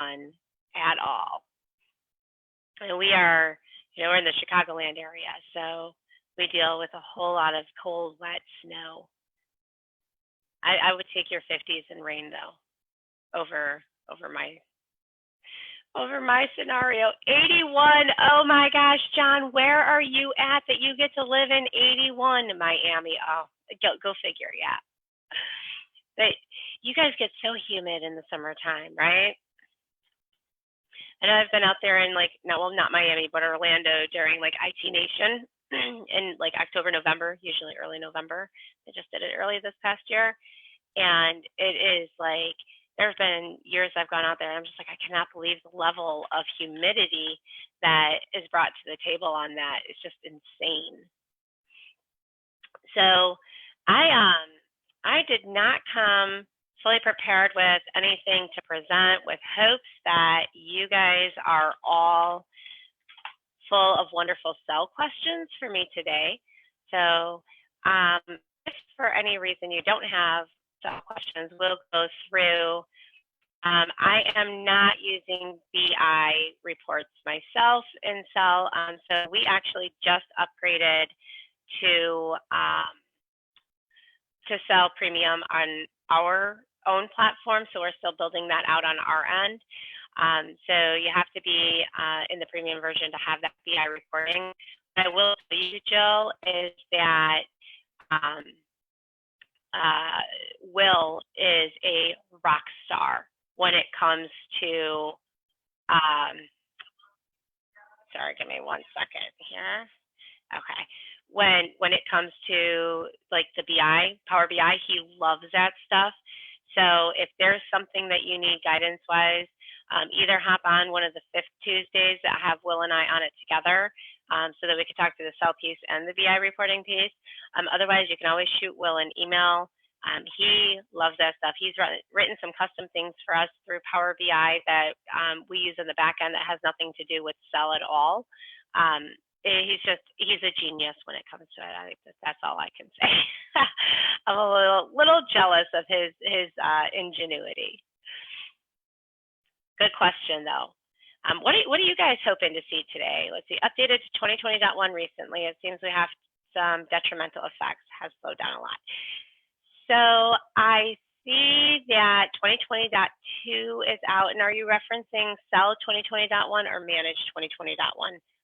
fun at all. And we are, we're in the Chicagoland area, so we deal with a whole lot of cold, wet snow. I would take your 50s and rain though over my scenario. 81. Oh my gosh, John, where are you at that you get to live in 81? Miami. Oh, go figure. Yeah. But you guys get so humid in the summertime, right? And I've been out there in not Miami, but Orlando during like IT Nation in like October, November, usually early November. I just did it early this past year. And it is like, there have been years I've gone out there and I'm just like, I cannot believe the level of humidity that is brought to the table on that. It's just insane. So I did not come fully prepared with anything to present, with hopes that you guys are all full of wonderful sell questions for me today. So if for any reason you don't have sell questions, we'll go through. I am not using BI reports myself in Sell, so we actually just upgraded to Sell Premium on our own platform, so we're still building that out on our end. So you have to be in the premium version to have that BI reporting. What I will tell you, Jill, is that Will is a rock star when it comes to, sorry, give me 1 second here. Okay. When it comes to like the BI, Power BI, he loves that stuff. So if there's something that you need guidance-wise, either hop on one of the 5th Tuesdays that have Will and I on it together, so that we can talk through the Sell piece and the BI reporting piece. Otherwise, you can always shoot Will an email. He loves that stuff. He's written some custom things for us through Power BI that we use in the back end that has nothing to do with Sell at all. He's a genius when it comes to it. I think that's all I can say. I'm a little jealous of his ingenuity. Good question though. What are you guys hoping to see today? Let's see. Updated to 2020.1 recently. It seems we have some detrimental effects. Has slowed down a lot. So I see that 2020.2 is out. And are you referencing Sell 2020.1 or Manage 2020.1?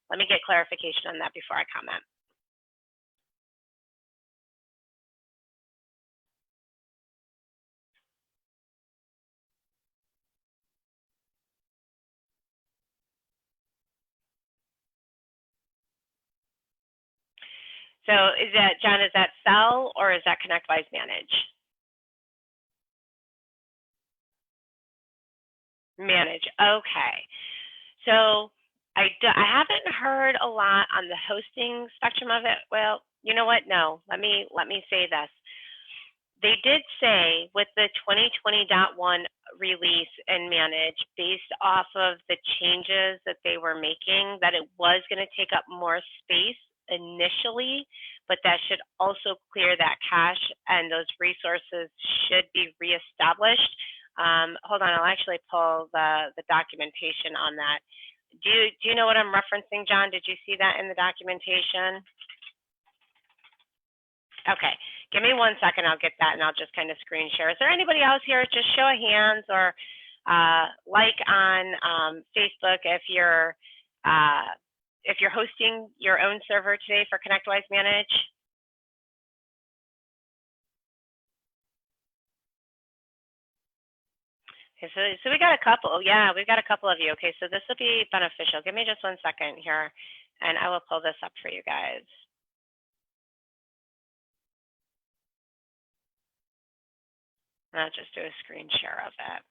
Let me get clarification on that before I comment. So is that, John, is that Sell or is that ConnectWise Manage? Manage, okay. So I haven't heard a lot on the hosting spectrum of it. Well, you know what? No, let me say this. They did say with the 2020.1 release and Manage, based off of the changes that they were making, that it was going to take up more space initially, but that should also clear that cache and those resources should be reestablished. Hold on, I'll actually pull the documentation on that. Do you know what I'm referencing, John? Did you see that in the documentation? Okay, give me 1 second. I'll get that and I'll just kind of screen share. Is there anybody else here? Just show of hands or like on Facebook if you're hosting your own server today for ConnectWise Manage. Okay, so we got a couple. Yeah, we've got a couple of you. Okay, so this will be beneficial. Give me just 1 second here, and I will pull this up for you guys. I'll just do a screen share of it.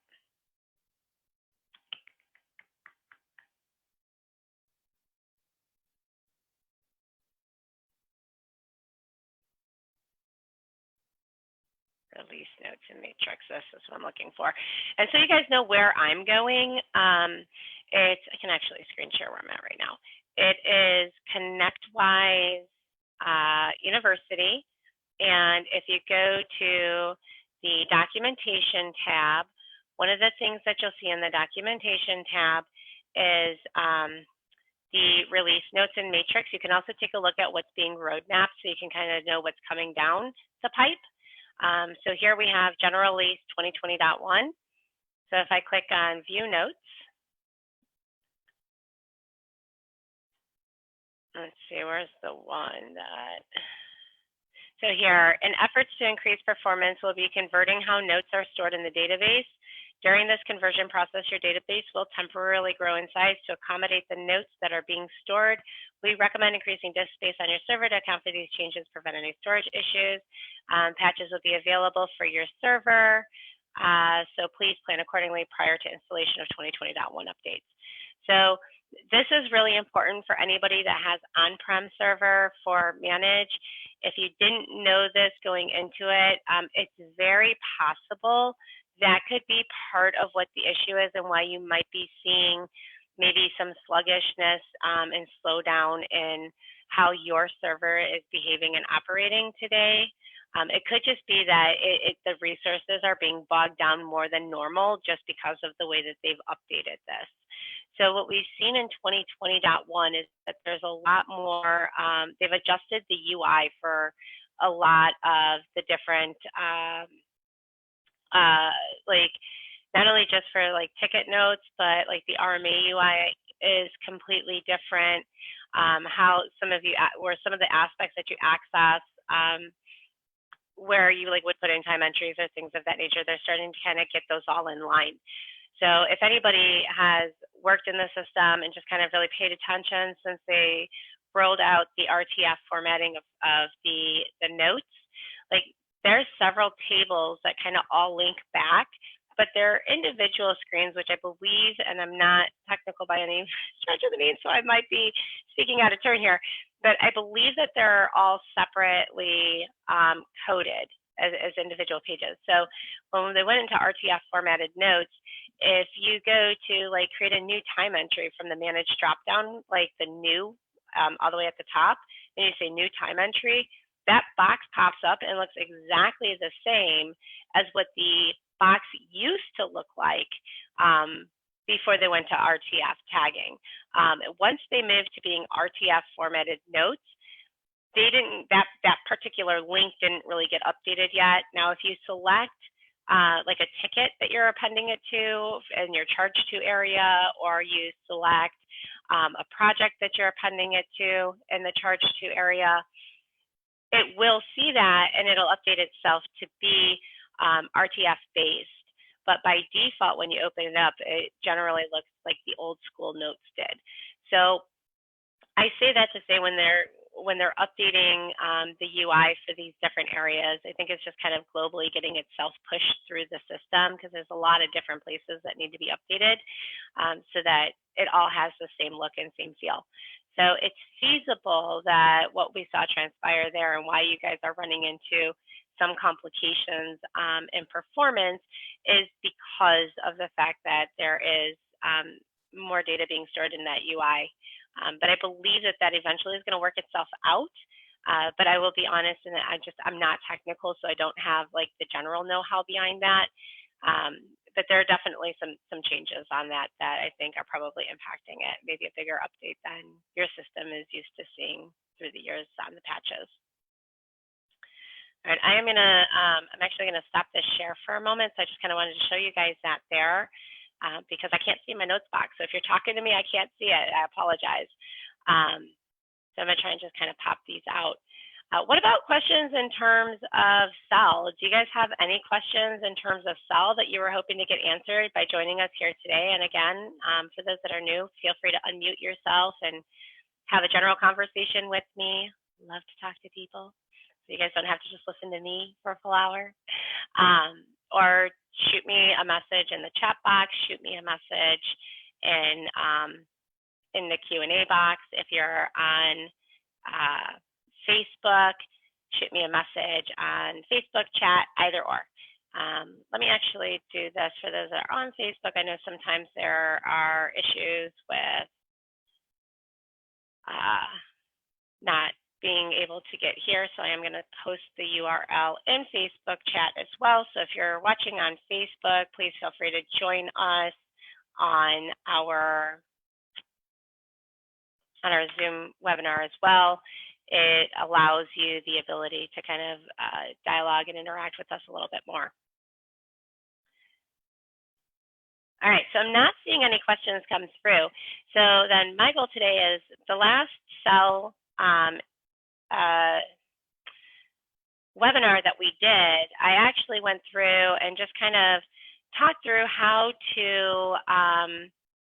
Release notes and matrix. This is what I'm looking for. And so you guys know where I'm going. I can actually screen share where I'm at right now. It is ConnectWise University. And if you go to the documentation tab, one of the things that you'll see in the documentation tab is the release notes and matrix. You can also take a look at what's being roadmapped so you can kind of know what's coming down the pipe. So here we have general release 2020.1. So if I click on view notes, let's see, where's the one that, so here, in efforts to increase performance, we'll be converting how notes are stored in the database. During this conversion process, your database will temporarily grow in size to accommodate the notes that are being stored. We recommend increasing disk space on your server to account for these changes, prevent any storage issues. Patches will be available for your server, so please plan accordingly prior to installation of 2020.1 updates. So this is really important for anybody that has on-prem server for manage. If you didn't know this going into it, it's very possible that could be part of what the issue is and why you might be seeing maybe some sluggishness and slowdown in how your server is behaving and operating today. It could just be that the resources are being bogged down more than normal just because of the way that they've updated this. So what we've seen in 2020.1 is that there's a lot more, they've adjusted the UI for a lot of the different like not only just for like ticket notes, but like the RMA UI is completely different. How some of you, or some of the aspects that you access, where you like would put in time entries or things of that nature, they're starting to kind of get those all in line. So if anybody has worked in the system and just kind of really paid attention since they rolled out the RTF formatting of the notes, like there's several tables that kind of all link back, but they're individual screens, which I believe, and I'm not technical by any stretch of the means, so I might be speaking out of turn here, but I believe that they're all separately coded as individual pages. So when they went into RTF formatted notes, if you go to like create a new time entry from the manage dropdown, like the new all the way at the top, and you say new time entry, that box pops up and looks exactly the same as what the box used to look like before they went to RTF tagging. Once they moved to being RTF formatted notes, they didn't, that particular link didn't really get updated yet. Now, if you select like a ticket that you're appending it to in your charge to area, or you select a project that you're appending it to in the charge to area, it will see that and it'll update itself to be RTF based. But by default, when you open it up, it generally looks like the old school notes did. So I say that to say when they're updating the UI for these different areas, I think it's just kind of globally getting itself pushed through the system, because there's a lot of different places that need to be updated so that it all has the same look and same feel. So it's feasible that what we saw transpire there and why you guys are running into some complications in performance is because of the fact that there is more data being stored in that UI. But I believe that that eventually is going to work itself out. But I will be honest in that I'm not technical, so I don't have like the general know-how behind that. But there are definitely some changes on that I think are probably impacting it. Maybe a bigger update than your system is used to seeing through the years on the patches. All right, I'm actually gonna stop this share for a moment. So I just kind of wanted to show you guys that there because I can't see my notes box. So if you're talking to me, I can't see it. I apologize. So I'm gonna try and just kind of pop these out. What about questions in terms of Sell? Do you guys have any questions in terms of Sell that you were hoping to get answered by joining us here today? And again, for those that are new, feel free to unmute yourself and have a general conversation with me. Love to talk to people, so you guys don't have to just listen to me for a full hour. Or shoot me a message in the chat box, shoot me a message in the Q&A box. If you're on Facebook, shoot me a message on Facebook chat, either or. Let me actually do this for those that are on Facebook. I know sometimes there are issues with not being able to get here, so I am going to post the URL in Facebook chat as well. So if you're watching on Facebook, please feel free to join us on our Zoom webinar as well. It allows you the ability to kind of dialogue and interact with us a little bit more. All right, so I'm not seeing any questions come through. So then my goal today is the last Sell webinar that we did, I actually went through and just kind of talked through how to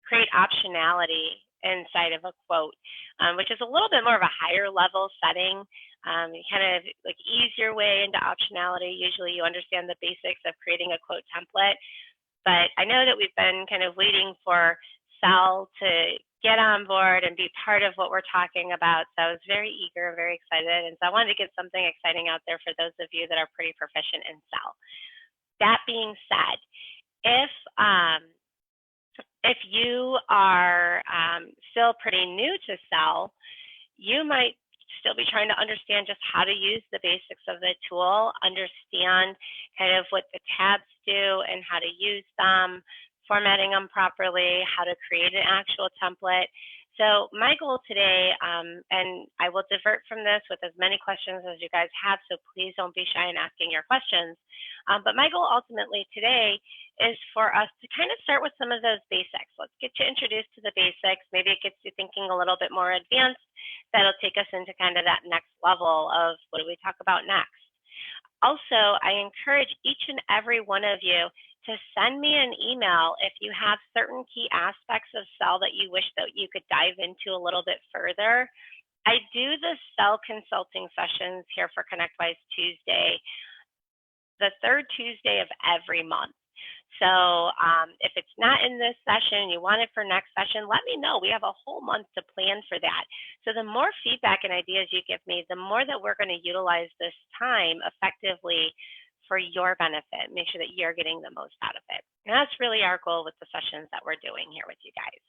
create optionality inside of a quote, which is a little bit more of a higher level setting, kind of like ease your way into optionality. Usually you understand the basics of creating a quote template, but I know that we've been kind of waiting for Sell to get on board and be part of what we're talking about. So I was very eager, very excited. And so I wanted to get something exciting out there for those of you that are pretty proficient in Sell. That being said, if you are still pretty new to Sell, you might still be trying to understand just how to use the basics of the tool, understand kind of what the tabs do and how to use them, formatting them properly, how to create an actual template. So my goal today, and I will divert from this with as many questions as you guys have, so please don't be shy in asking your questions. But my goal ultimately today is for us to kind of start with some of those basics. Let's get you introduced to the basics. Maybe it gets you thinking a little bit more advanced. That'll take us into kind of that next level of what do we talk about next. Also, I encourage each and every one of you to send me an email if you have certain key aspects of Sell that you wish that you could dive into a little bit further. I do the Sell consulting sessions here for ConnectWise Tuesday, the third Tuesday of every month. So if it's not in this session, you want it for next session, let me know. We have a whole month to plan for that. So the more feedback and ideas you give me, the more that we're going to utilize this time effectively for your benefit. Make sure that you're getting the most out of it. And that's really our goal with the sessions that we're doing here with you guys.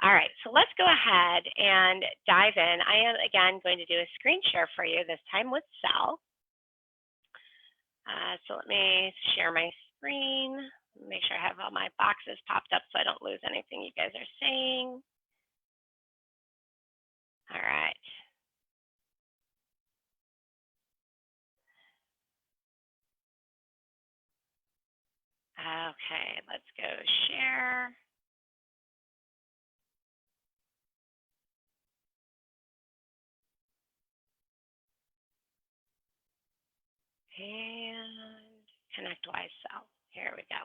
All right, so let's go ahead and dive in. I am, again, going to do a screen share for you, this time with Sell. So let me share my screen, make sure I have all my boxes popped up so I don't lose anything you guys are saying. All right. Okay, let's go share. And ConnectWise Sell. Here we go.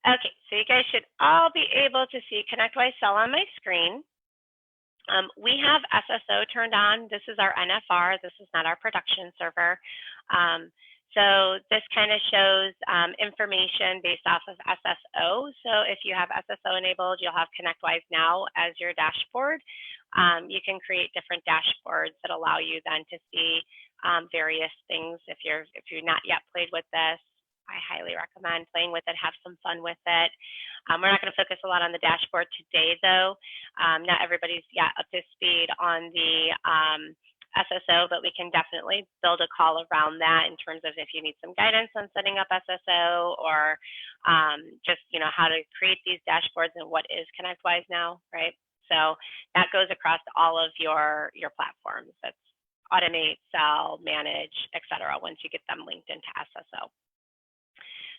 Okay, so you guys should all be able to see ConnectWise Sell on my screen. We have SSO turned on. This is our NFR. This is not our production server. So this kind of shows information based off of SSO. So if you have SSO enabled, you'll have ConnectWise Now as your dashboard. You can create different dashboards that allow you then to see various things. If you're not yet played with this, I highly recommend playing with it, have some fun with it. We're not going to focus a lot on the dashboard today, though. Not everybody's yet up to speed on the SSO, but we can definitely build a call around that in terms of if you need some guidance on setting up SSO or just how to create these dashboards and what is ConnectWise Now, right? So that goes across all of your platforms. That's automate, sell, manage, etc. once you get them linked into SSO.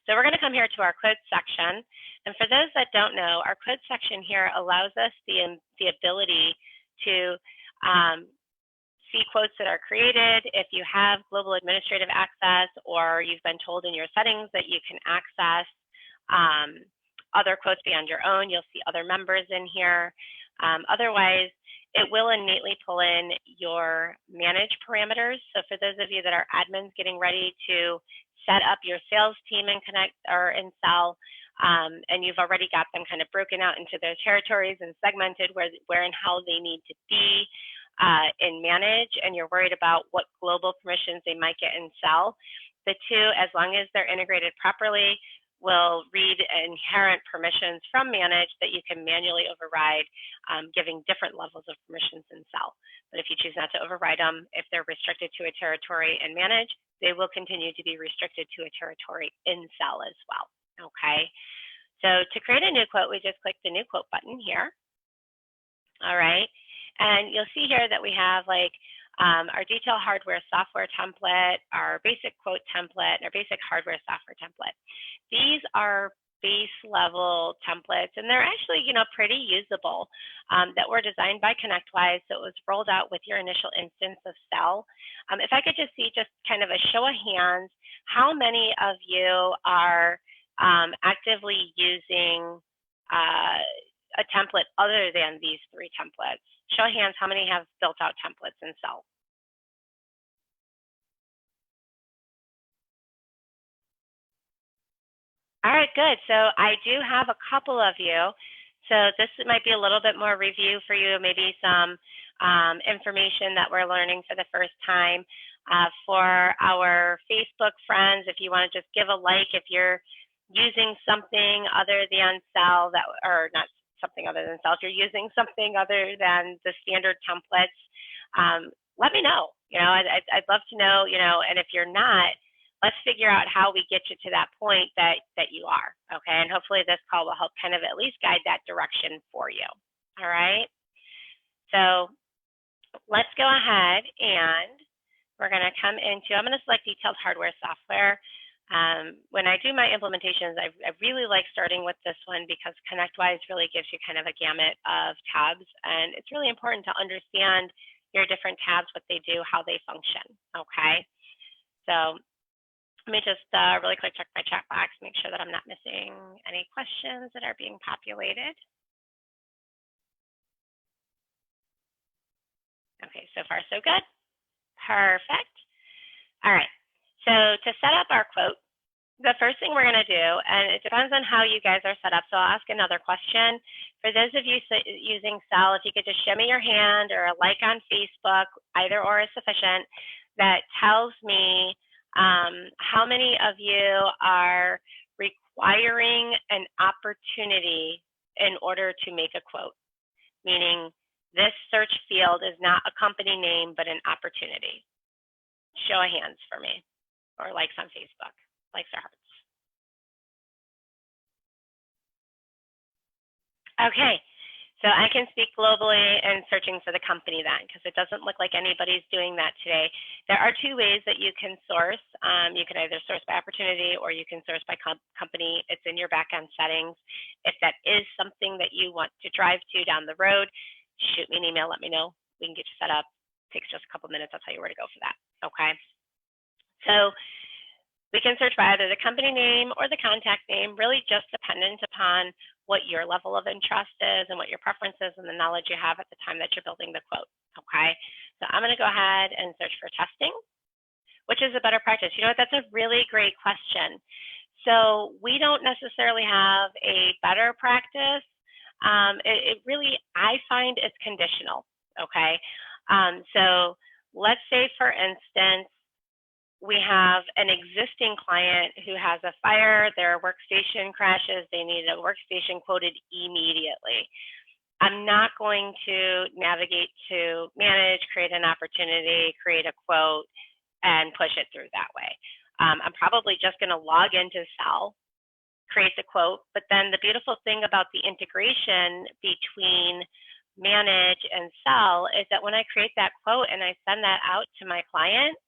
So we're going to come here to our quotes section. And for those that don't know, our quotes section here allows us the ability to see quotes that are created. If you have global administrative access or you've been told in your settings that you can access other quotes beyond your own, you'll see other members in here. Otherwise, it will innately pull in your manage parameters. So for those of you that are admins getting ready to set up your sales team in Sell, and you've already got them kind of broken out into their territories and segmented where and how they need to be in manage, and you're worried about what global permissions they might get in Sell. The two, as long as they're integrated properly, will read inherent permissions from Manage that you can manually override, giving different levels of permissions in Sell. But if you choose not to override them, if they're restricted to a territory in Manage, they will continue to be restricted to a territory in Sell as well. Okay, so to create a new quote, we just click the new quote button here. All right, and you'll see here that we have like our detail hardware software template, our basic quote template, and our basic hardware software template. These are base level templates, and they're actually, pretty usable, that were designed by ConnectWise, so it was rolled out with your initial instance of Sell. If I could just see just kind of a show of hands, how many of you are actively using a template other than these 3 templates? Show of hands, how many have built out templates in Sell? All right, good. So I do have a couple of you. So this might be a little bit more review for you, maybe some information that we're learning for the first time. For our Facebook friends, if you want to just give a like if you're using something other than Sell, that, or not something other than Sell, if you're using something other than the standard templates, let me know. I'd love to know, and if you're not, let's figure out how we get you to that point that you are, okay? And hopefully this call will help kind of at least guide that direction for you, all right? So let's go ahead and we're gonna come into, I'm gonna select detailed hardware software. When I do my implementations, I really like starting with this one because ConnectWise really gives you kind of a gamut of tabs, and it's really important to understand your different tabs, what they do, how they function, okay? So let me just really quick check my chat box, make sure that I'm not missing any questions that are being populated. Okay, so far so good. Perfect. All right, so to set up our quote, the first thing we're going to do, and it depends on how you guys are set up, so I'll ask another question. For those of you using Sell, if you could just show me your hand or a like on Facebook, either or is sufficient, that tells me how many of you are requiring an opportunity in order to make a quote, meaning this search field is not a company name, but an opportunity. Show of hands for me, or likes on Facebook, likes or hearts. Okay, so I can speak globally and searching for the company then, because it doesn't look like anybody's doing that today. There are 2 ways that you can source. You can either source by opportunity or you can source by company. It's in your backend settings. If that is something that you want to drive to down the road, shoot me an email, let me know. We can get you set up. It takes just a couple minutes. I'll tell you where to go for that, okay? So we can search by either the company name or the contact name, really just dependent upon what your level of interest is and what your preferences and the knowledge you have at the time that you're building the quote, okay? So I'm gonna go ahead and search for testing, which is a better practice. You know what, that's a really great question. So we don't necessarily have a better practice. It really, I find it's conditional, okay? So let's say, for instance, we have an existing client who has a fire, their workstation crashes, they need a workstation quoted immediately. I'm not going to navigate to Manage, create an opportunity, create a quote, and push it through that way. I'm probably just going to log into Sell, create the quote, but then the beautiful thing about the integration between Manage and Sell is that when I create that quote and I send that out to my client,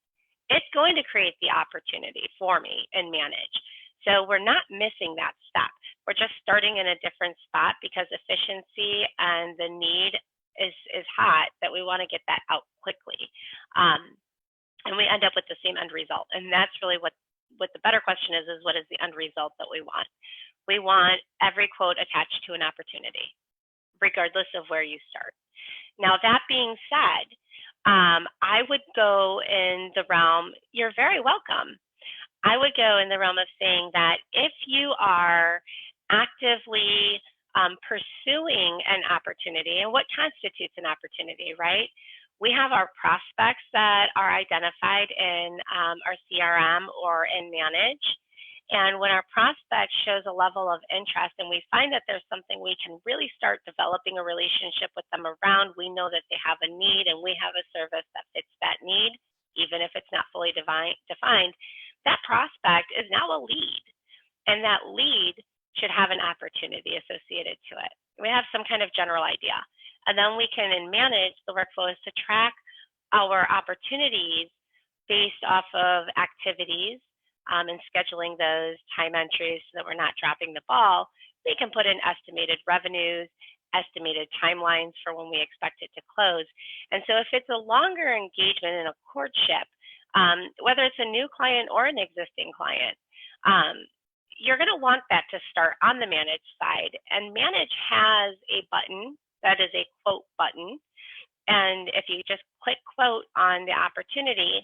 it's going to create the opportunity for me and Manage. So we're not missing that step. We're just starting in a different spot because efficiency and the need is hot that we want to get that out quickly. And we end up with the same end result. And that's really what the better question is what is the end result that we want? We want every quote attached to an opportunity, regardless of where you start. Now, that being said, I would go in the realm, you're very welcome. I would go in the realm of saying that if you are actively pursuing an opportunity, and what constitutes an opportunity, right? We have our prospects that are identified in our CRM or in Manage, And when our prospect shows a level of interest and we find that there's something we can really start developing a relationship with them around, we know that they have a need and we have a service that fits that need, even if it's not fully defined, that prospect is now a lead. And that lead should have an opportunity associated to it. We have some kind of general idea. And then we can manage the workflows to track our opportunities based off of activities and scheduling those time entries so that we're not dropping the ball. We can put in estimated revenues, estimated timelines for when we expect it to close. And so if it's a longer engagement in a courtship, whether it's a new client or an existing client, you're going to want that to start on the manage side. And manage has a button that is a quote button. And if you just click quote on the opportunity,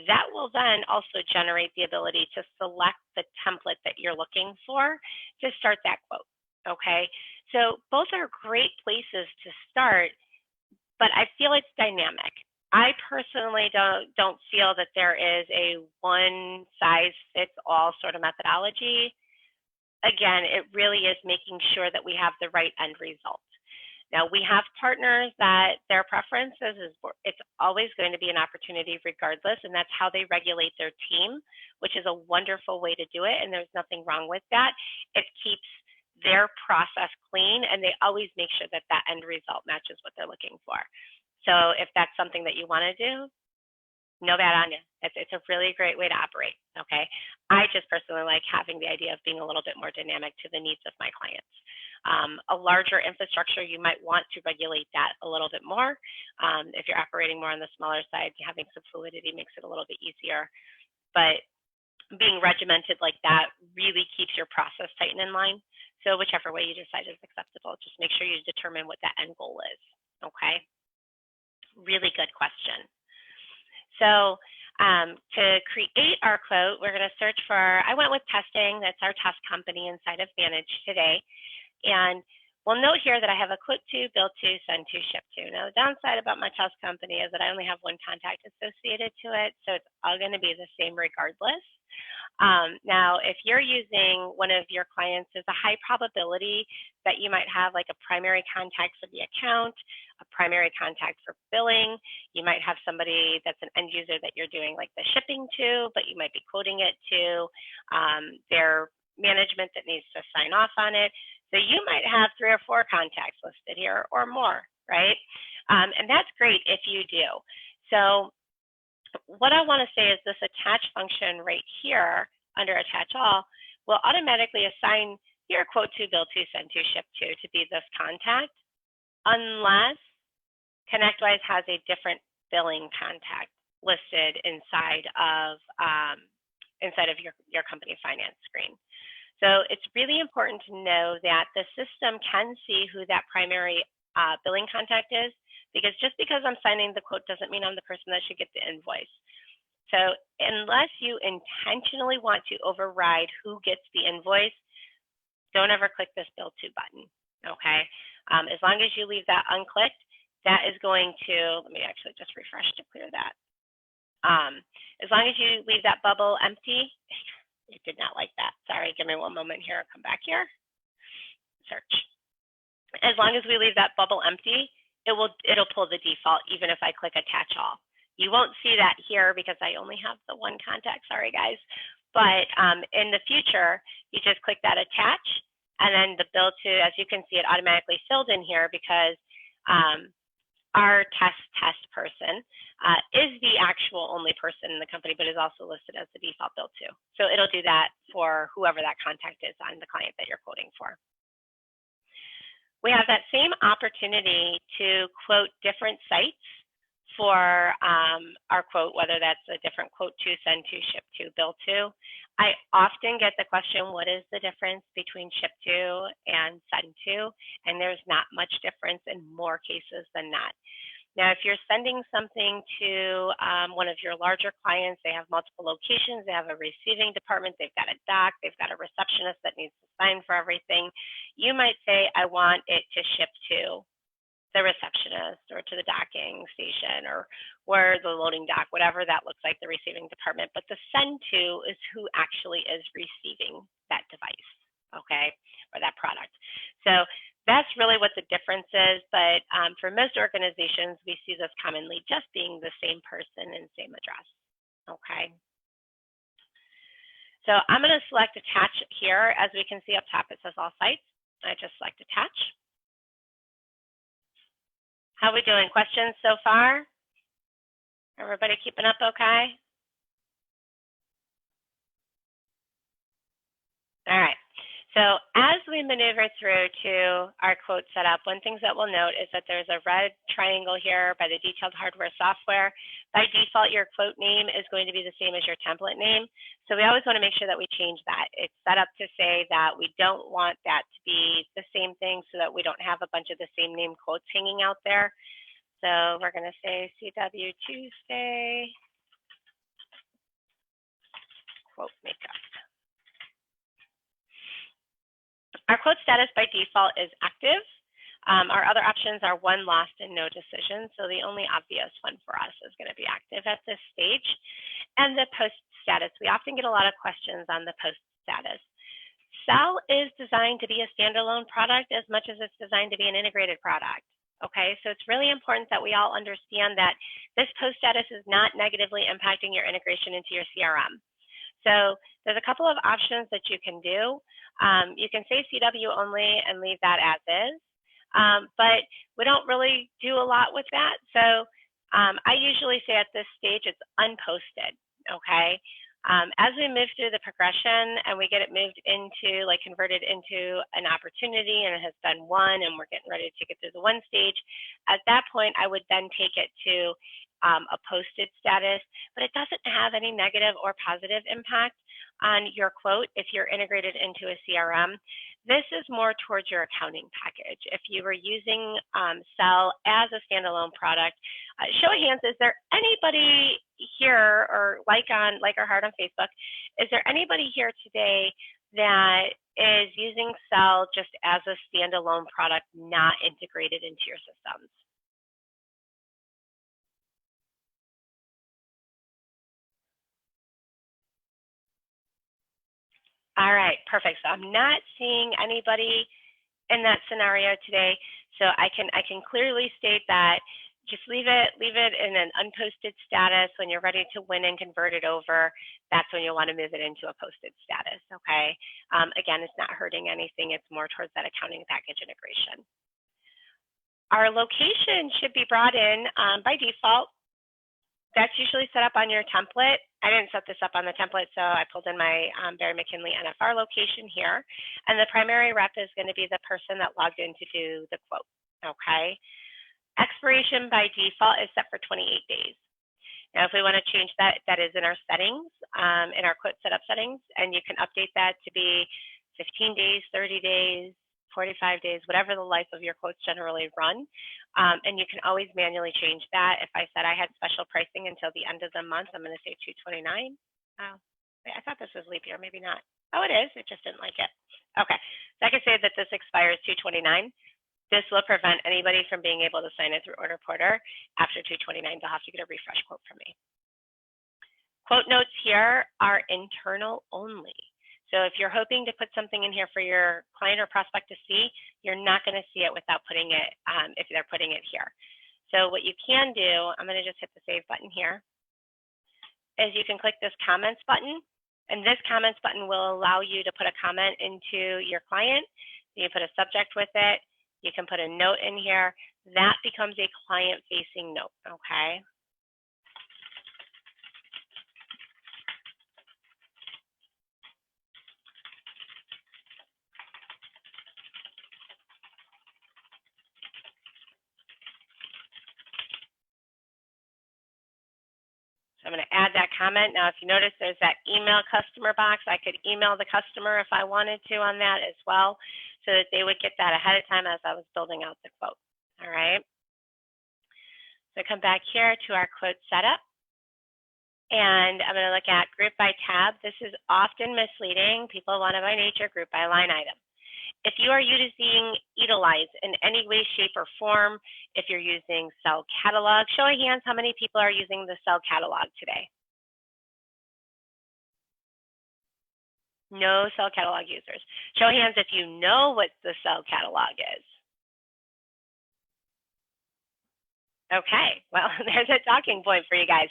that will then also generate the ability to select the template that you're looking for to start that quote, okay? So both are great places to start, but I feel it's dynamic. I personally don't feel that there is a one-size-fits-all sort of methodology. Again, it really is making sure that we have the right end result. Now, we have partners that their preference is it's always going to be an opportunity regardless, and that's how they regulate their team, which is a wonderful way to do it, and there's nothing wrong with that. It keeps their process clean, and they always make sure that that end result matches what they're looking for. So if that's something that you want to do, no bad on you. It's a really great way to operate, okay? I just personally like having the idea of being a little bit more dynamic to the needs of my clients. A larger infrastructure, you might want to regulate that a little bit more. If you're operating more on the smaller side, having some fluidity makes it a little bit easier. But being regimented like that really keeps your process tight and in line. So whichever way you decide is acceptable, just make sure you determine what that end goal is, okay? Really good question. So to create our quote, we're going to search for, I went with testing. That's our test company inside of Manage today. And we'll note here that I have a quote to, bill to, send to, ship to. Now, the downside about my test company is that I only have one contact associated to it, so it's all going to be the same regardless. Now, if you're using one of your clients, there's a high probability that you might have like a primary contact for the account, a primary contact for billing. You might have somebody that's an end user that you're doing like the shipping to, but you might be quoting it to their management that needs to sign off on it. So you might have 3 or 4 contacts listed here or more, right? And that's great if you do. So what I want to say is this attach function right here under attach all will automatically assign your quote to, bill to, send to, ship to be this contact, unless ConnectWise has a different billing contact listed inside of your company finance screen. So it's really important to know that the system can see who that primary billing contact is, because just because I'm signing the quote doesn't mean I'm the person that should get the invoice. So unless you intentionally want to override who gets the invoice, don't ever click this bill to button, okay? As long as you leave that unclicked, that is going to, let me actually just refresh to clear that. As long as you leave that bubble empty, it did not like that. Sorry, give me one moment here. I'll come back here. Search. As long as we leave that bubble empty, it'll pull the default even if I click attach all. You won't see that here because I only have the one contact. Sorry, guys. But in the future, you just click that attach, and then the bill to, as you can see, it automatically filled in here because our test person is the actual only person in the company, but is also listed as the default bill to. So it'll do that for whoever that contact is on the client that you're quoting for. We have that same opportunity to quote different sites for our quote, whether that's a different quote to, send to, ship to, bill to. I often get the question, what is the difference between ship to and send to? And there's not much difference in more cases than that. Now, if you're sending something to one of your larger clients, they have multiple locations, they have a receiving department, they've got a doc, they've got a receptionist that needs to sign for everything, you might say, I want it to ship to the receptionist or to the docking station or where the loading dock, whatever that looks like, the receiving department. But the send to is who actually is receiving that device, okay, or that product. So that's really what the difference is. But for most organizations, we see this commonly just being the same person and same address, okay. So I'm going to select attach here. As we can see up top, it says all sites. I just select attach. How are we doing? Questions so far? Everybody keeping up okay? All right. So as we maneuver through to our quote setup, one thing that we'll note is that there's a red triangle here by the detailed hardware software. By default, your quote name is going to be the same as your template name. So we always want to make sure that we change that. It's set up to say that we don't want that to be the same thing so that we don't have a bunch of the same name quotes hanging out there. So we're going to say CW Tuesday quote makeup. Our quote status by default is active. Our other options are one lost and no decision. So the only obvious one for us is going to be active at this stage. And the post status, we often get a lot of questions on the post status. Sell is designed to be a standalone product as much as it's designed to be an integrated product. Okay, so it's really important that we all understand that this post status is not negatively impacting your integration into your CRM. So there's a couple of options that you can do. You can say CW only and leave that as is, but we don't really do a lot with that. So I usually say at this stage it's unposted, okay? As we move through the progression and we get it moved into, like converted into an opportunity and it has done one and we're getting ready to get through the one stage, at that point I would then take it to a posted status, but it doesn't have any negative or positive impact on your quote if you're integrated into a CRM. This is more towards your accounting package. If you were using Sell as a standalone product, show of hands, is there anybody here, or like our heart on Facebook, is there anybody here today that is using Sell just as a standalone product, not integrated into your systems? All right, perfect. So I'm not seeing anybody in that scenario today. So I can clearly state that just leave it in an unposted status. When you're ready to win and convert it over, that's when you'll want to move it into a posted status, okay? Again, it's not hurting anything. It's more towards that accounting package integration. Our location should be brought in by default. That's usually set up on your template. I didn't set this up on the template, so I pulled in my Barry McKinley NFR location here. And the primary rep is going to be the person that logged in to do the quote, okay? Expiration by default is set for 28 days. Now, if we want to change that, that is in our settings, in our quote setup settings, and you can update that to be 15 days, 30 days, 45 days, whatever the life of your quotes generally run. And you can always manually change that. If I said I had special pricing until the end of the month, I'm going to say 229. Oh, wait, I thought this was leap year, maybe not. Oh, it is, it just didn't like it. Okay, so I can say that this expires 229. This will prevent anybody from being able to sign it through Order Porter. After 229, they'll have to get a refresh quote from me. Quote notes here are internal only. So if you're hoping to put something in here for your client or prospect to see, you're not going to see it without putting it, if they're putting it here. So what you can do, I'm going to just hit the save button here, is you can click this comments button, and this comments button will allow you to put a comment into your client. You put a subject with it. You can put a note in here. That becomes a client-facing note, okay? So I'm going to add that comment. Now, if you notice, there's that email customer box. I could email the customer if I wanted to on that as well, so that they would get that ahead of time as I was building out the quote. All right. So come back here to our quote setup. And I'm going to look at group by tab. This is often misleading. People want to by nature group by line item. If you are using Eatalize in any way, shape, or form, if you're using Sell Catalog, show of hands how many people are using the Sell Catalog today. No Sell Catalog users. Show of hands if you know what the Sell Catalog is. Okay, well, there's a talking point for you guys.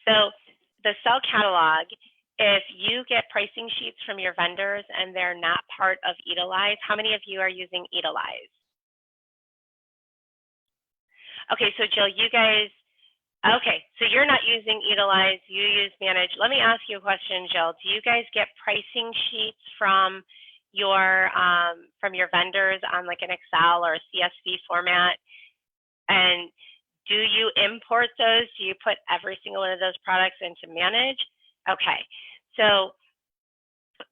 So the Sell Catalog, if you get pricing sheets from your vendors and they're not part of Eatalize, how many of you are using Eatalize? Okay, so Jill, you guys, okay, so you're not using Eatalize, you use Manage. Let me ask you a question, Jill. Do you guys get pricing sheets from your vendors on like an Excel or a CSV format? And do you import those? Do you put every single one of those products into Manage? Okay, so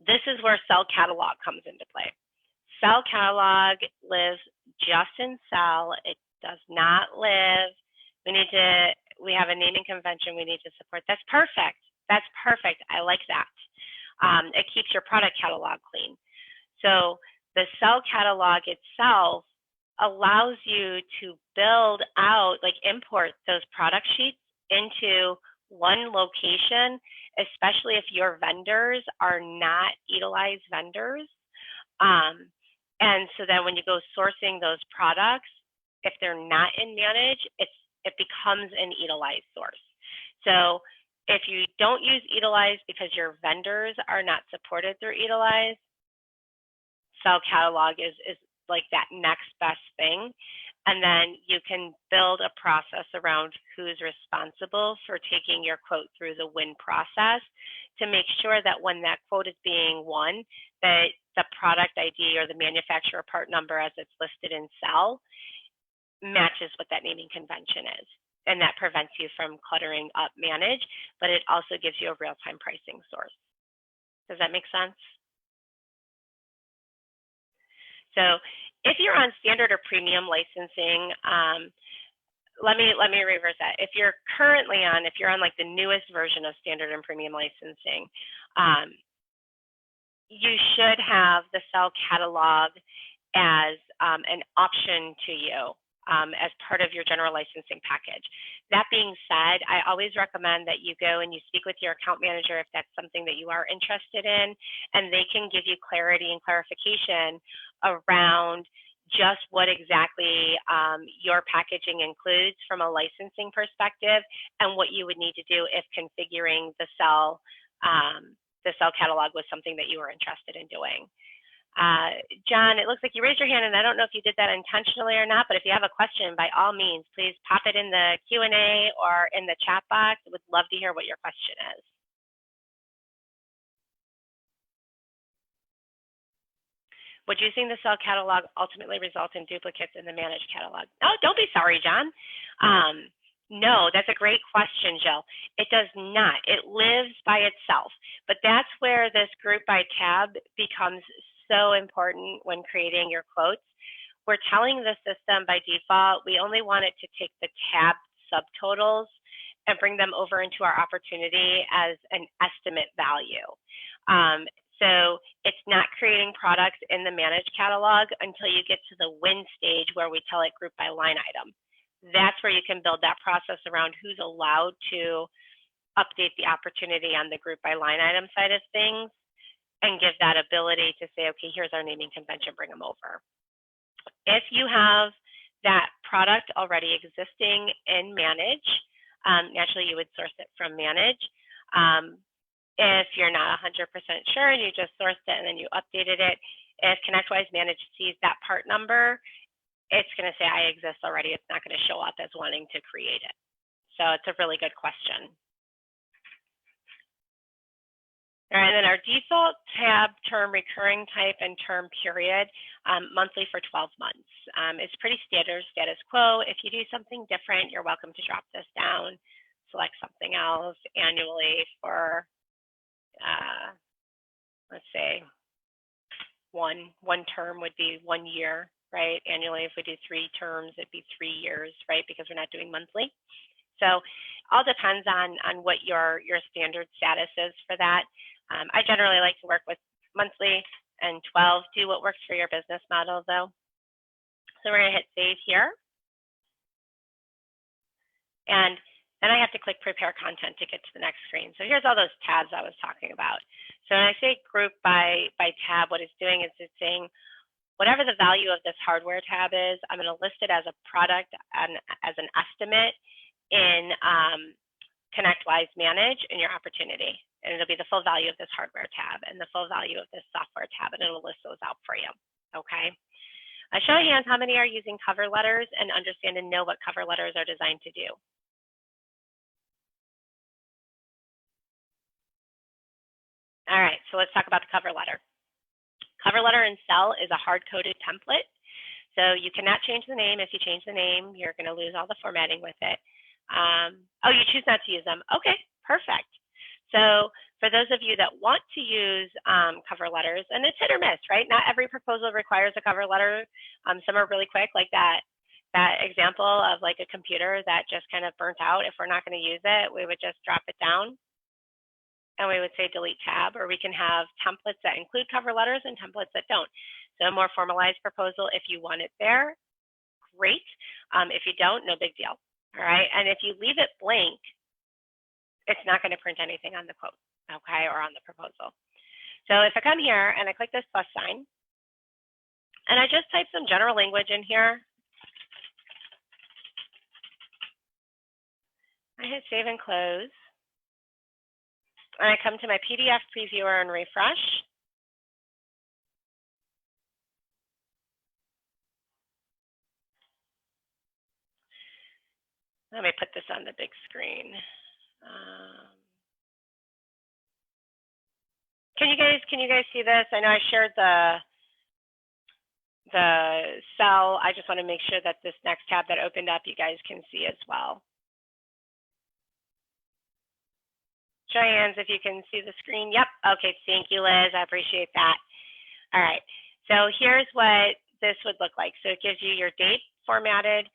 this is where Sell Catalog comes into play. Sell Catalog lives just in Sell. It does not live. We have a naming convention we need to support. That's perfect. That's perfect. I like that. It keeps your product catalog clean. So the Sell Catalog itself allows you to build out, like import those product sheets into one location, especially if your vendors are not Eatalize vendors. And so then when you go sourcing those products, if they're not in Manage, it becomes an Eatalize source. So if you don't use Eatalize because your vendors are not supported through Eatalize, Sell Catalog is like that next best thing. And then you can build a process around who's responsible for taking your quote through the win process to make sure that when that quote is being won, that the product ID or the manufacturer part number as it's listed in Sell matches what that naming convention is. And that prevents you from cluttering up Manage, but it also gives you a real-time pricing source. Does that make sense? So if you're on standard or premium licensing, let me reverse that. If you're on like the newest version of standard and premium licensing, you should have the Sell Catalog as an option to you as part of your general licensing package. That being said, I always recommend that you go and you speak with your account manager if that's something that you are interested in, and they can give you clarity and clarification around just what exactly your packaging includes from a licensing perspective and what you would need to do if configuring the Sell Catalog was something that you were interested in doing. John, it looks like you raised your hand, and I don't know if you did that intentionally or not, but if you have a question, by all means, please pop it in the Q&A or in the chat box. I would love to hear what your question is. Would using the Sell Catalog ultimately result in duplicates in the Manage Catalog? Oh, don't be sorry, John. No, that's a great question, Jill. It does not. It lives by itself. But that's where this group by tab becomes so important when creating your quotes. We're telling the system by default, we only want it to take the tab subtotals and bring them over into our opportunity as an estimate value. So it's not creating products in the Manage Catalog until you get to the win stage where we tell it group by line item. That's where you can build that process around who's allowed to update the opportunity on the group by line item side of things and give that ability to say, okay, here's our naming convention, bring them over. If you have that product already existing in Manage, naturally you would source it from Manage. If you're not 100% sure and you just sourced it and then you updated it, if ConnectWise Manage sees that part number, it's going to say, I exist already. It's not going to show up as wanting to create it. So it's a really good question. All right, and then our default tab term recurring type and term period, monthly for 12 months. It's pretty standard status quo. If you do something different, you're welcome to drop this down, select something else annually for, let's say, one term would be 1 year, right? Annually, if we do 3 terms, it'd be 3 years, right? Because we're not doing monthly. So all depends on what your standard status is for that. I generally like to work with monthly. and 12, do what works for your business model though. So we're gonna hit save here. And then I have to click prepare content to get to the next screen. So here's all those tabs I was talking about. So when I say group by tab, what it's doing is it's saying whatever the value of this hardware tab is, I'm going to list it as a product and as an estimate in ConnectWise Manage in your opportunity. And it'll be the full value of this hardware tab and the full value of this software tab, and it'll list those out for you. Okay. Show of hands, how many are using cover letters and understand and know what cover letters are designed to do? All right, so let's talk about the cover letter. Cover letter in Sell is a hard-coded template. So you cannot change the name. If you change the name, you're going to lose all the formatting with it. Oh, you choose not to use them. Okay, perfect. So for those of you that want to use cover letters, and it's hit or miss, right? Not every proposal requires a cover letter. Some are really quick, like that example of like a computer that just kind of burnt out. If we're not going to use it, we would just drop it down and we would say delete tab, or we can have templates that include cover letters and templates that don't. So a more formalized proposal, if you want it there, great. If you don't, no big deal. All right, and if you leave it blank, it's not going to print anything on the quote, okay, or on the proposal. So if I come here and I click this plus sign, and I just type some general language in here, I hit save and close, and I come to my PDF previewer and refresh. Let me put this on the big screen. Can you guys see this? I know I shared the cell. I just want to make sure that this next tab that opened up, you guys can see as well. Show your hands if you can see the screen. Yep. Okay. Thank you, Liz. I appreciate that. All right. So here's what this would look like. So it gives you your date formatted.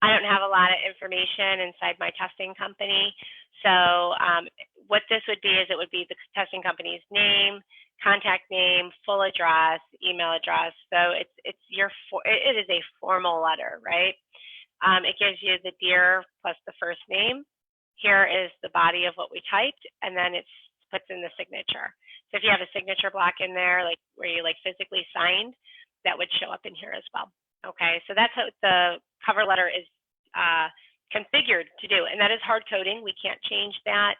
I don't have a lot of information inside my testing company. So what this would be is it would be the testing company's name, contact name, full address, email address. So it is a formal letter, right? It gives you the dear plus the first name. Here is the body of what we typed, and then it puts in the signature. So if you have a signature block in there, like where you like physically signed, that would show up in here as well. Okay, so that's how the cover letter is configured to do, and that is hard coding. We can't change that.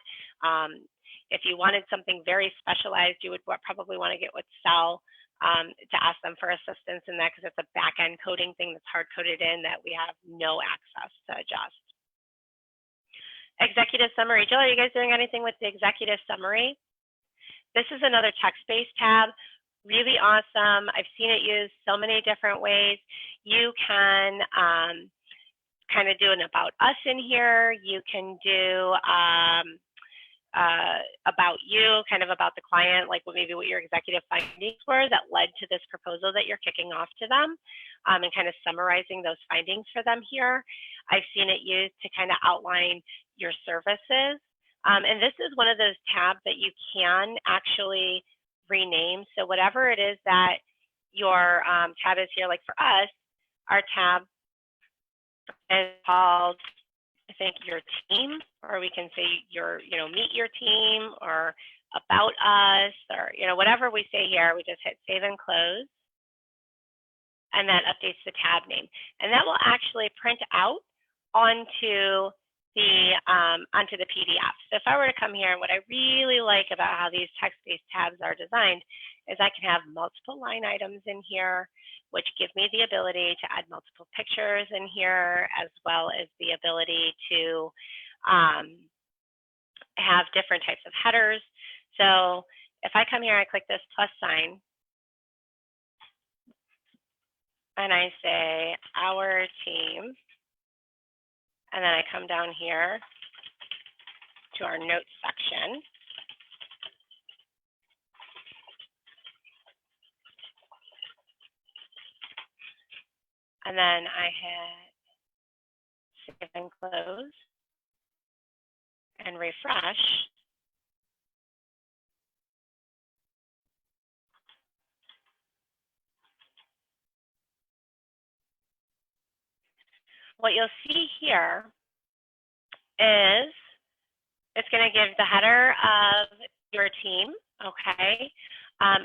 If you wanted something very specialized, you would probably want to get with Sell to ask them for assistance in that, because it's a back-end coding thing that's hard coded in that we have no access to adjust. Executive summary. Jill, are you guys doing anything with the executive summary? This is another text-based tab. Really awesome. I've seen it used so many different ways. You can kind of do an about us in here. You can do about you, kind of about the client, like maybe what your executive findings were that led to this proposal that you're kicking off to them, and kind of summarizing those findings for them here. I've seen it used to kind of outline your services. And this is one of those tabs that you can actually rename. So whatever it is that your tab is here, like for us, our tab is called, I think, your team, or we can say your, meet your team, or about us, or, whatever we say here, we just hit save and close, and that updates the tab name. And that will actually print out onto the PDF. So if I were to come here, and what I really like about how these text-based tabs are designed is I can have multiple line items in here, which give me the ability to add multiple pictures in here, as well as the ability to have different types of headers. So if I come here, I click this plus sign, and I say our team, and then I come down here to our notes section. And then I hit save and close and refresh. what you'll see here is it's going to give the header of your team, okay?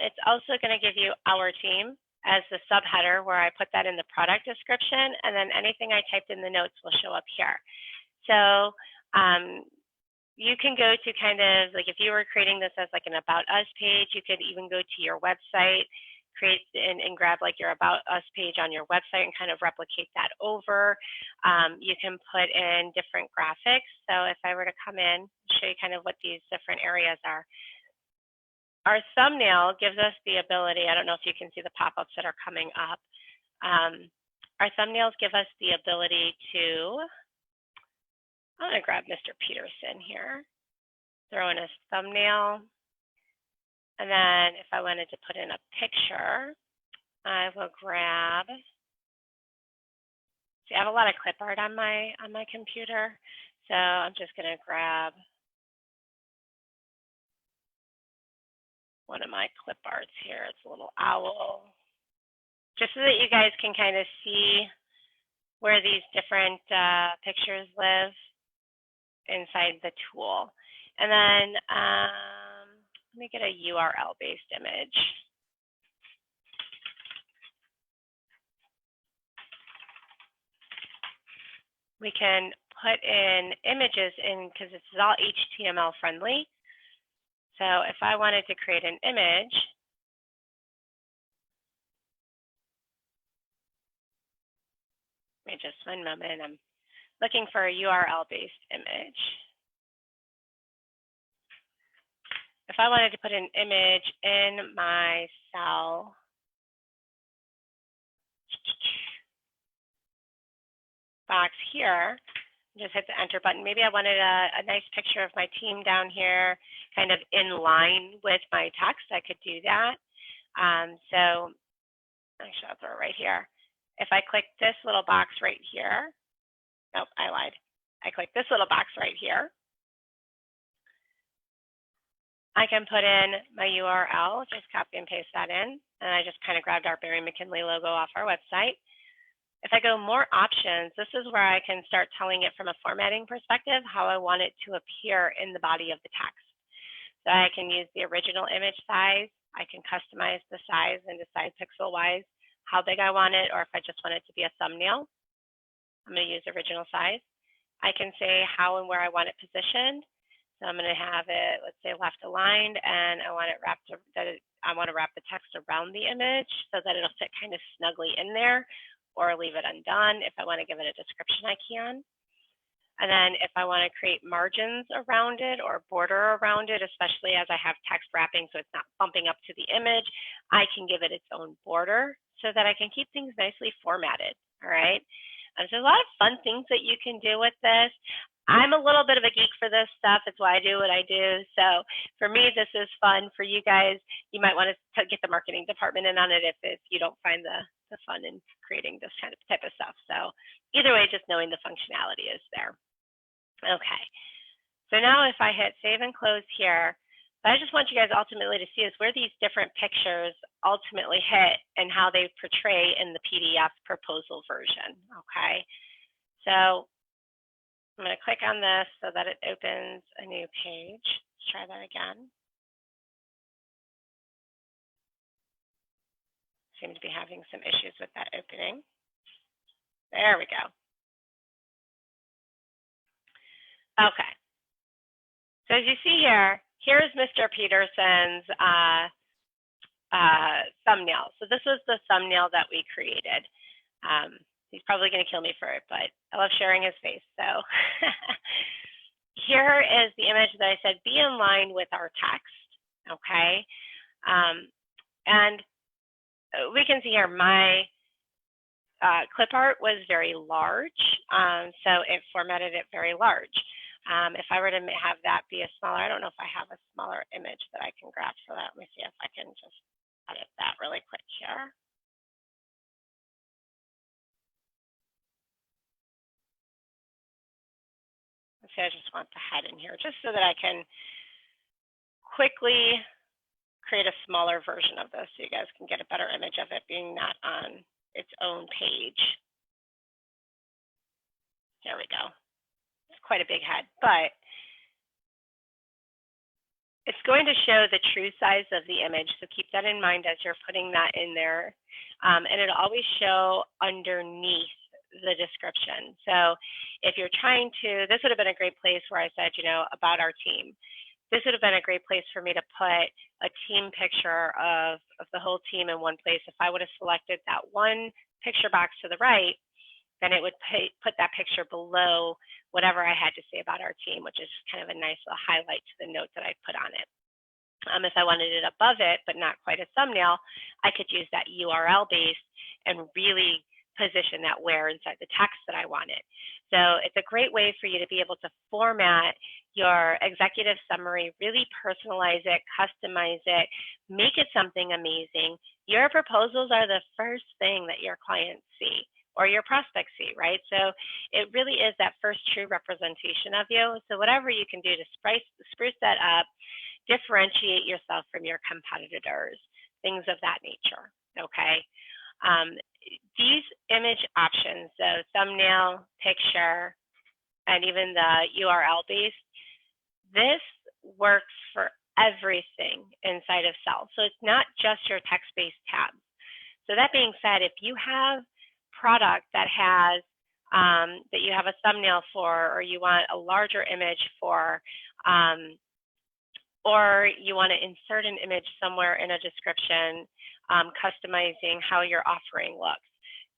It's also going to give you our team as the subheader where I put that in the product description, and then anything I typed in the notes will show up here. So you can go to kind of like if you were creating this as like an About Us page, you could even go to your website, create and grab like your About Us page on your website and kind of replicate that over. You can put in different graphics. So if I were to come in, show you kind of what these different areas are. Our thumbnail gives us the ability, I don't know if you can see the pop-ups that are coming up. Our thumbnails give us the ability to, I'm going to grab Mr. Peterson here, throw in a thumbnail. And then if I wanted to put in a picture, I will grab, see, I have a lot of clip art on my computer. So I'm just going to grab one of my clip arts here. It's a little owl, just so that you guys can kind of see where these different pictures live inside the tool. And then let me get a URL-based image. We can put in images in because it's all HTML friendly. So if I wanted to create an image, give me just one moment. I'm looking for a URL-based image. If I wanted to put an image in my cell, box here, just hit the enter button. Maybe I wanted a nice picture of my team down here, kind of in line with my text. I could do that. So actually, I'll throw it right here. If I click this little box right here, nope, I lied. I click this little box right here. I can put in my URL, just copy and paste that in. And I just kind of grabbed our Barry McKinley logo off our website. If I go more options, this is where I can start telling it from a formatting perspective how I want it to appear in the body of the text. So I can use the original image size. I can customize the size and decide pixel-wise how big I want it, or if I just want it to be a thumbnail. I'm going to use original size. I can say how and where I want it positioned. So I'm going to have it, let's say, left aligned, and I want it wrapped. I want to wrap the text around the image so that it'll fit kind of snugly in there, or leave it undone. If I want to give it a description, I can. And then if I want to create margins around it or border around it, especially as I have text wrapping so it's not bumping up to the image, I can give it its own border so that I can keep things nicely formatted. All right. There's a lot of fun things that you can do with this. I'm a little bit of a geek for this stuff. It's why I do what I do. So for me, this is fun. For you guys, you might want to get the marketing department in on it if you don't find the fun in creating this kind of type of stuff. So either way, just knowing the functionality is there. Okay. So now if I hit save and close here, what I just want you guys ultimately to see is where these different pictures ultimately hit and how they portray in the PDF proposal version. Okay. So I'm going to click on this so that it opens a new page. Let's try that again. Seem to be having some issues with that opening. There we go. Okay. So as you see here, here's Mr. Peterson's thumbnail. So this was the thumbnail that we created. He's probably going to kill me for it, but I love sharing his face. So here is the image that I said, be in line with our text, okay? And we can see here my clip art was very large, so it formatted it very large. If I were to have that be a smaller, I don't know if I have a smaller image that I can grab for that. Let me see if I can just edit that really quick here. Let's say I just want the head in here just so that I can quickly create a smaller version of this so you guys can get a better image of it being not on its own page. There we go. It's quite a big head, but it's going to show the true size of the image. So keep that in mind as you're putting that in there. And it'll always show underneath the description. So if you're trying to, this would have been a great place where I said, about our team. This would have been a great place for me to put a team picture of the whole team in one place. If I would have selected that one picture box to the right, then it would put that picture below whatever I had to say about our team, which is kind of a nice little highlight to the note that I put on it. If I wanted it above it, but not quite a thumbnail, I could use that URL base and really position that where inside the text that I wanted. So it's a great way for you to be able to format your executive summary, really personalize it, customize it, make it something amazing. Your proposals are the first thing that your clients see or your prospects see, right? So it really is that first true representation of you. So whatever you can do to spruce that up, differentiate yourself from your competitors, things of that nature, okay? These image options, so thumbnail, picture, and even the URL base, this works for everything inside of Sell. So it's not just your text-based tabs. So that being said, if you have product that has that you have a thumbnail for, or you want a larger image for, or you want to insert an image somewhere in a description, customizing how your offering looks,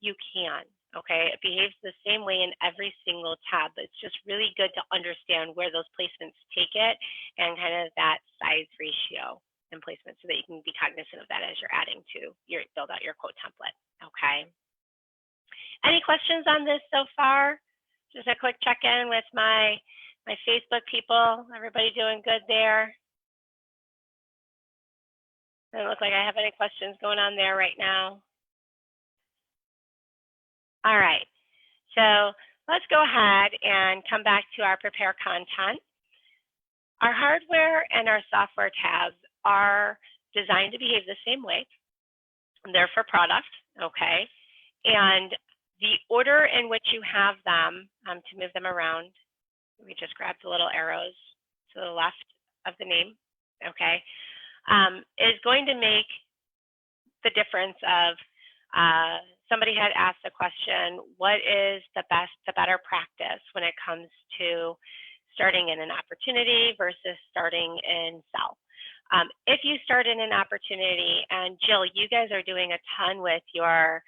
you can, okay? It behaves the same way in every single tab. It's just really good to understand where those placements take it and kind of that size ratio and placement so that you can be cognizant of that as you're adding to build out your quote template, okay? Any questions on this so far? Just a quick check-in with my Facebook people. Everybody doing good there? Doesn't look like I have any questions going on there right now. All right, so let's go ahead and come back to our prepare content. Our hardware and our software tabs are designed to behave the same way. They're for product, okay? And the order in which you have them, to move them around, we just grabbed the little arrows to the left of the name, okay, is going to make the difference of somebody had asked the question, what is the better practice when it comes to starting in an opportunity versus starting in Sell? If you start in an opportunity, and Jill, you guys are doing a ton with your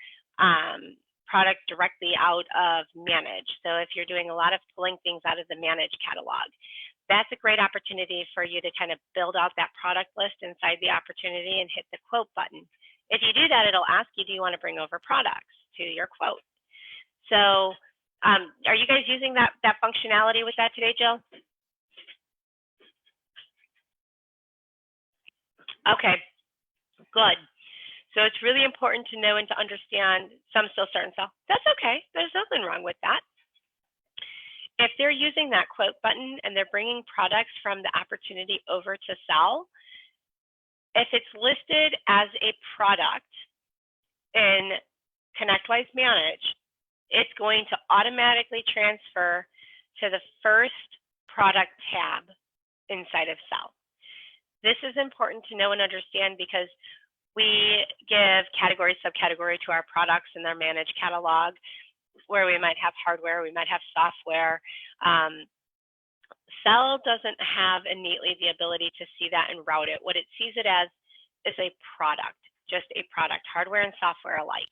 product directly out of Manage. So if you're doing a lot of pulling things out of the Manage catalog, that's a great opportunity for you to kind of build out that product list inside the opportunity and hit the quote button. If you do that, it'll ask you, do you want to bring over products to your quote? So are you guys using that functionality with that today, Jill? Okay, good. So it's really important to know and to understand some still start and sell. That's okay. There's nothing wrong with that. If they're using that quote button and they're bringing products from the opportunity over to Sell, if it's listed as a product in ConnectWise Manage, it's going to automatically transfer to the first product tab inside of Sell. This is important to know and understand because we give category, subcategory to our products in their Manage catalog, where we might have hardware, we might have software. Sell doesn't have innately the ability to see that and route it. What it sees it as is a product, just a product, hardware and software alike.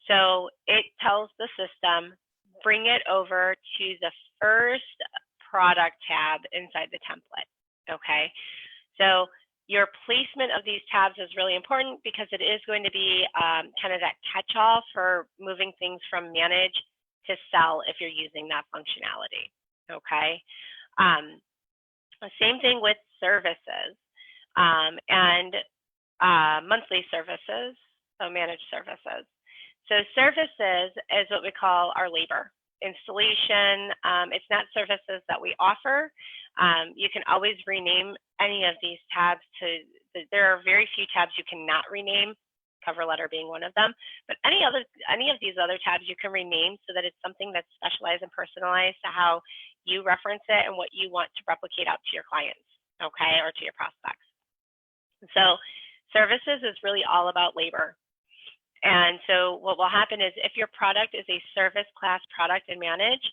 So it tells the system, bring it over to the first product tab inside the template, okay? So your placement of these tabs is really important because it is going to be kind of that catch-all for moving things from Manage to Sell if you're using that functionality, okay? Same thing with services and monthly services, so Managed services. So services is what we call our labor. Installation, it's not services that we offer. You can always rename any of these tabs to, there are very few tabs you cannot rename cover letter being one of them. But any of these other tabs you can rename so that it's something that's specialized and personalized to how you reference it and what you want to replicate out to your clients, okay, or to your prospects. So services is really all about labor. And so what will happen is if your product is a service class product and manage,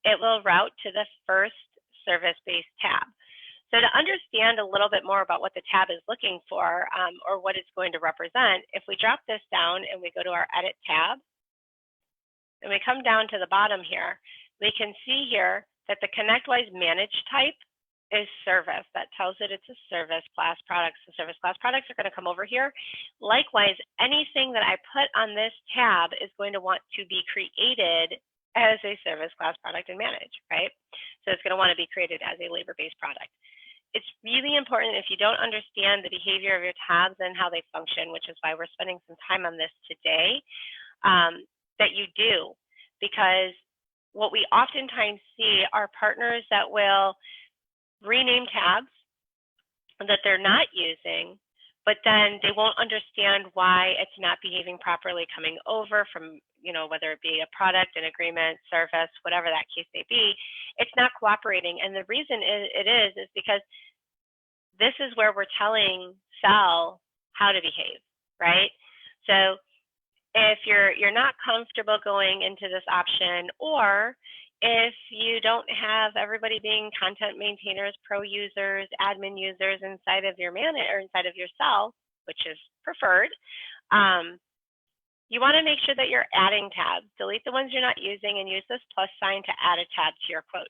it will route to the first service-based tab. So to understand a little bit more about what the tab is looking for or what it's going to represent, if we drop this down and we go to our edit tab, and we come down to the bottom here, we can see here that the ConnectWise manage type is service. That tells it it's a service class product. So service class products are going to come over here. Likewise, anything that I put on this tab is going to want to be created as a service class product and manage, right? So it's going to want to be created as a labor-based product. It's really important if you don't understand the behavior of your tabs and how they function, which is why we're spending some time on this today, that you do. Because what we oftentimes see are partners that will rename tabs that they're not using, but then they won't understand why it's not behaving properly coming over from, whether it be a product, an agreement, service, whatever that case may be. It's not cooperating. And the reason it is because this is where we're telling Sell how to behave, right? So if you're not comfortable going into this option, or if you don't have everybody being content maintainers, pro users, admin users inside of your inside of your Sell, which is preferred, you want to make sure that you're adding tabs. Delete the ones you're not using and use this plus sign to add a tab to your quote.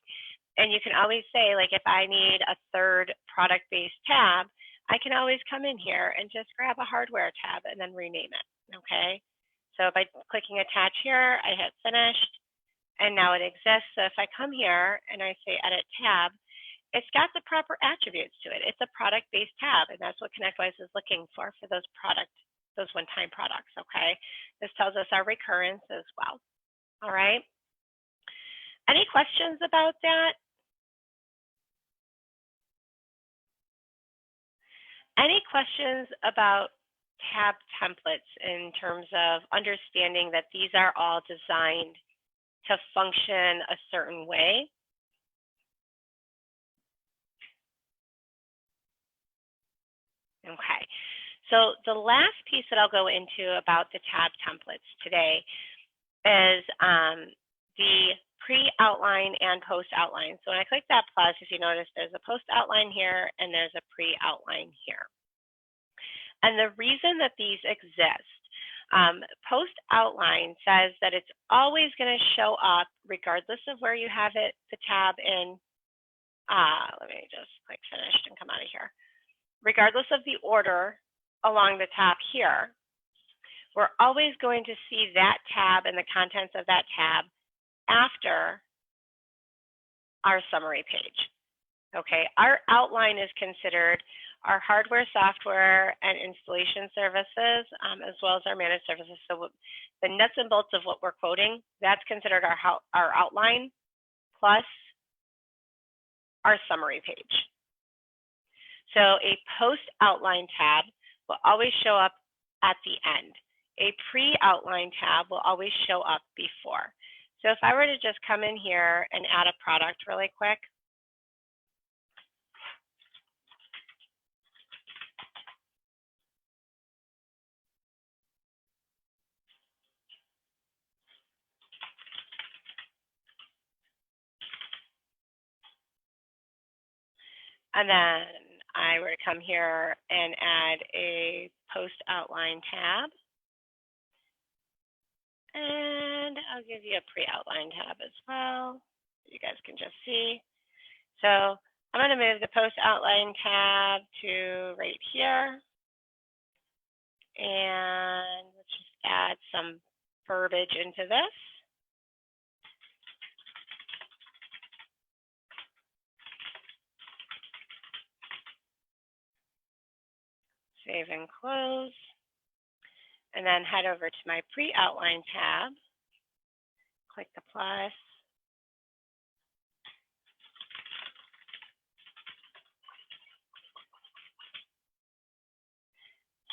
And you can always say, like, if I need a third product-based tab, I can always come in here and just grab a hardware tab and then rename it, okay? So by clicking attach here, I hit finished, and now it exists. So if I come here and I say edit tab, it's got the proper attributes to it. It's a product-based tab, and that's what ConnectWise is looking for those one-time products, okay? This tells us our recurrence as well, all right? Any questions about that? Any questions about tab templates in terms of understanding that these are all designed to function a certain way? Okay, so the last piece that I'll go into about the tab templates today is the pre-outline and post-outline. So when I click that plus, if you notice, there's a post-outline here and there's a pre-outline here. And the reason that these exist, post-outline says that it's always going to show up regardless of where you have it, the tab in, let me just click finished and come out of here. Regardless of the order along the top here, we're always going to see that tab and the contents of that tab after our summary page. Okay, our outline is considered our hardware, software, and installation services, as well as our managed services. So the nuts and bolts of what we're quoting, that's considered our outline plus our summary page. So a post-outline tab will always show up at the end. A pre-outline tab will always show up before. So if I were to just come in here and add a product really quick, and then I were to come here and add a post-outline tab, and I'll give you a pre-outline tab as well. You guys can just see. So I'm going to move the post-outline tab to right here. And let's just add some verbiage into this. Save and close. And then head over to my pre-outline tab. Click the plus.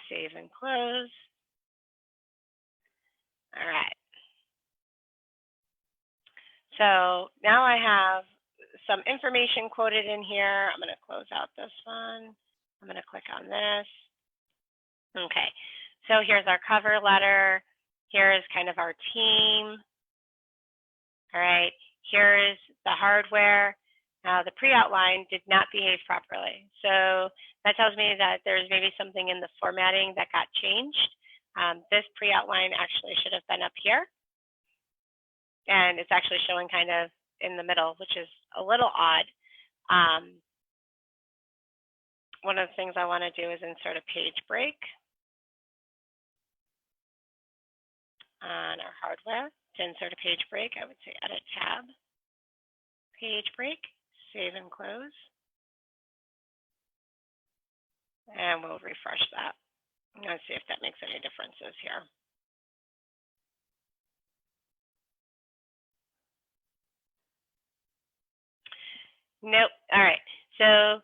Save and close. All right. So now I have some information quoted in here. I'm going to close out this one. I'm going to click on this. Okay. So here's our cover letter. Here's kind of our team. All right. Here's the hardware. Now, the pre-outline did not behave properly. So that tells me that there's maybe something in the formatting that got changed. This pre-outline actually should have been up here. And it's actually showing kind of in the middle, which is a little odd. One of the things I want to do is insert a page break on our hardware. To insert a page break, I would say Edit Tab, Page Break, Save and Close. And we'll refresh that. Let's see if that makes any differences here. Nope. All right. So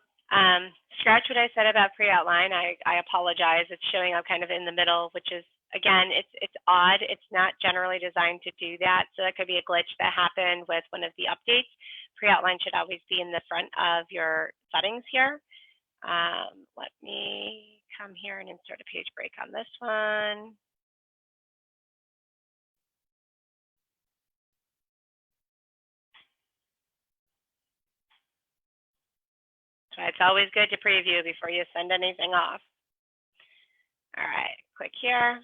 scratch what I said about pre-outline. I apologize. It's showing up kind of in the middle, which is, again, it's odd. It's not generally designed to do that. So that could be a glitch that happened with one of the updates. Pre-outline should always be in the front of your settings here. Let me come here and insert a page break on this one. So it's always good to preview before you send anything off. All right, click here.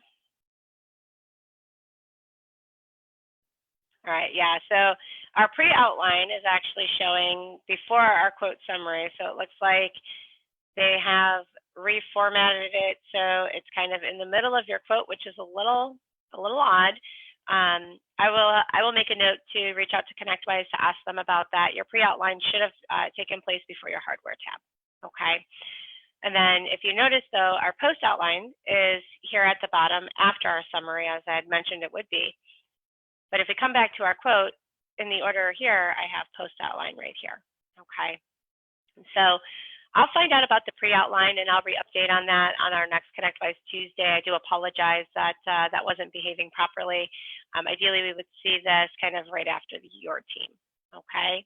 All right, yeah, so our pre-outline is actually showing before our quote summary. So it looks like they have reformatted it so it's kind of in the middle of your quote, which is a little odd. I will make a note to reach out to ConnectWise to ask them about that. Your pre-outline should have taken place before your hardware tab, okay? And then if you notice, though, our post outline is here at the bottom after our summary, as I had mentioned it would be. But if we come back to our quote, in the order here, I have post outline right here, okay? And so I'll find out about the pre-outline and I'll re-update on that on our next ConnectWise Tuesday. I do apologize that that wasn't behaving properly. Ideally, we would see this kind of right after your team, okay?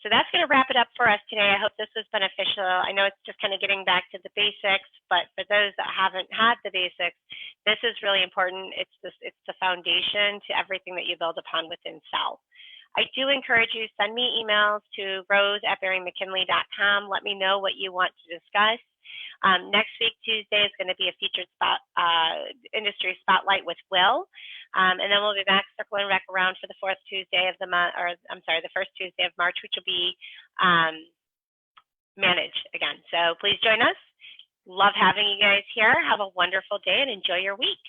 So that's going to wrap it up for us today. I hope this was beneficial. I know it's just kind of getting back to the basics, but for those that haven't had the basics, this is really important. It's the foundation to everything that you build upon within Sell. I do encourage you, send me emails to rose@barrymckinley.com. Let me know what you want to discuss. Next week, Tuesday, is going to be a featured industry spotlight with Will. And then we'll be back circling back around for the fourth Tuesday of the month, or I'm sorry, the first Tuesday of March, which will be Manage again. So please join us. Love having you guys here. Have a wonderful day and enjoy your week.